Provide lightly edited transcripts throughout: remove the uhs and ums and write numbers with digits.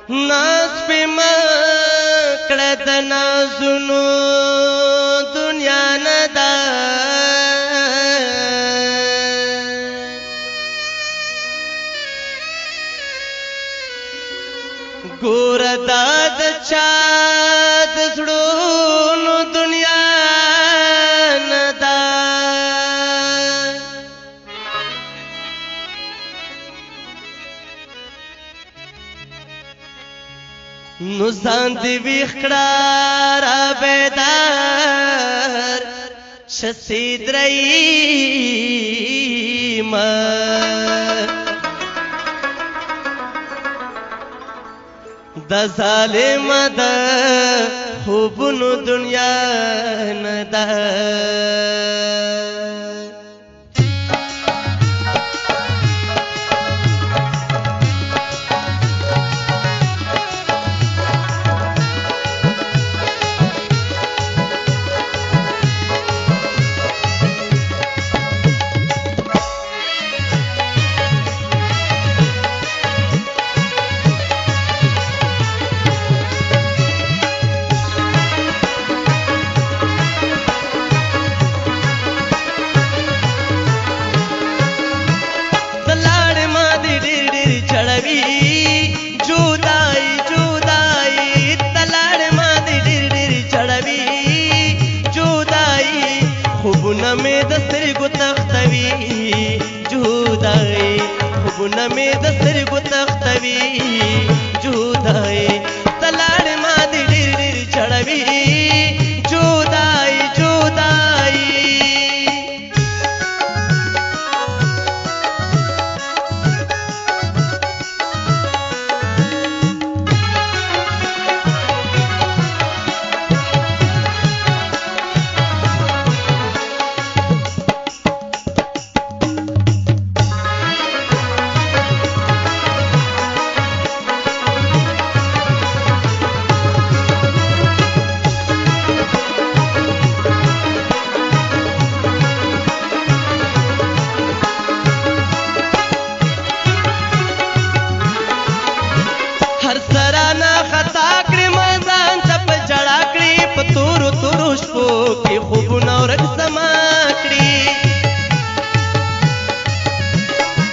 नास पे मकड़ा द नाज़ुनो दुनिया नदा गोर दाद चाद सुड़ोनो दुनिया नदा नुसान दिवी खड़ा बेदार शसीद रही द ज़ालिम द हुब्नु दुनिया नदा जुदाई जुदाई तलाड़ मादी डिर डिर चढ़वी जुदाई खूब नमे दस्तर गो तख्तवी जुदाई खूब नमे दस्तर गो तख्तवी जुदाई तलाड़ मादी डिर डिर चढ़वी जुदाई जुदाई खूब नौरक समाकड़ी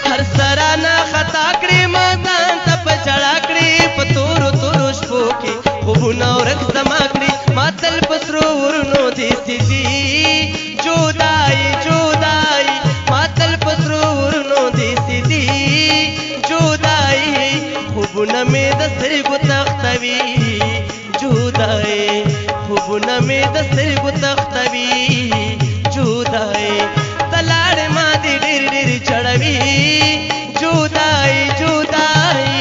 हर सराना खताकड़ी मैदान तप चढ़ाकड़ी पतूर तुरुष्पो की खूब नौरक समाकड़ी मातल पसरो उर्नो दी सीधी जुदाई जुदाई मातल पसरो उर्नो दी सीधी जुदाई खूब नमे दस्तर गो तख्तवी जुदाई खूब नमे दस्तर गो तख्तवी जुदाई तलाड़ मादी डिर डिर चढ़वी जुदाई जुदाई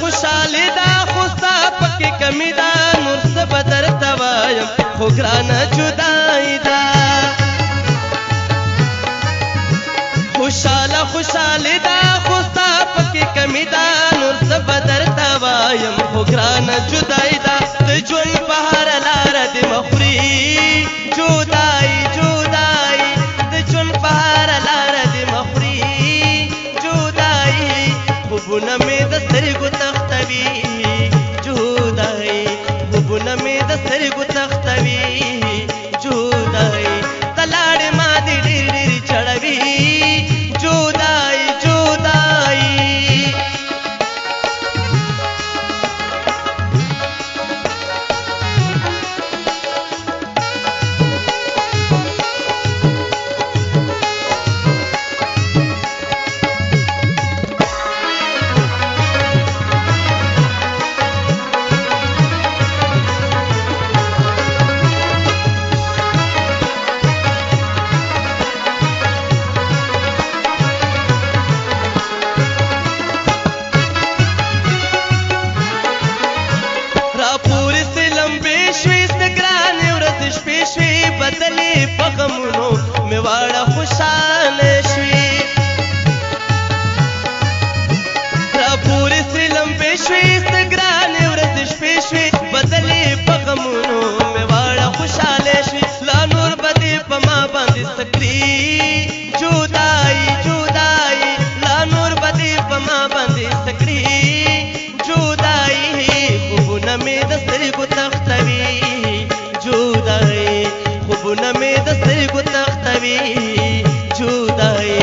खुशाली दा खुस्ता पक्की कमी दा मुर्स बदर तवायम खुगराना जुदाई दा खुशाली दा खुस्ता पक्की कमी दा मुर्स बदर तवायम खुगराना जुदाई दा तुझुन पहाड़ लारा दि मखरी जुदाई जुदाई तुझुन पहाड़ लारा दि मखरी जुदाई खूब नमे दस्तर गो तख्तवी जुदाई खूब नमे दस्तर गो तख्तवी जुदाई तलाड़ मादी डिर डिर चढ़वी जुदाई जुदाई جدائی جدائی لا نور بدی پما باندې سکړي جدائی خوبونه مې د سترګو تختوي جدائی خوبونه مې د سترګو تختوي جدائی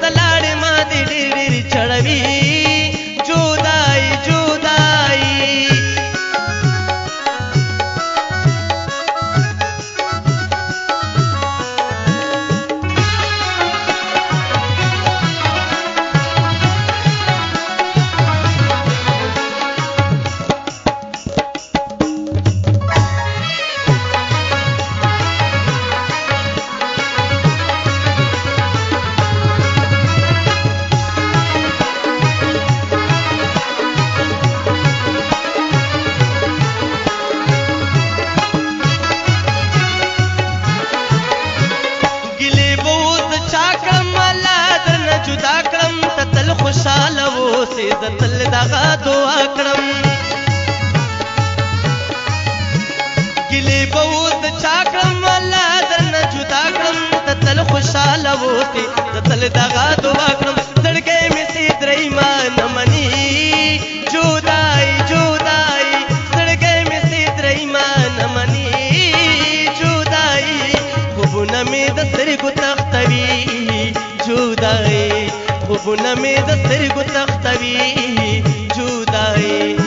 تلاړې ما دې ډېر ډېر چړوي جدائی جدائی جدا کړم ته تل خوشاله اوسې زه تل دغه دعا کړم ګیلې به اوس د چا کړم الله درنه جدا کړم ته تل خوشاله اوسې زه تل دغه دعا کړم زړګی مې سي درې ما نه مني جدائی جدائی زړګی مې سي درې ما نه مني جدائی خوبونه مې د سترګو تختوي جدائی خوبونه مې د سترګو تختوي جدائی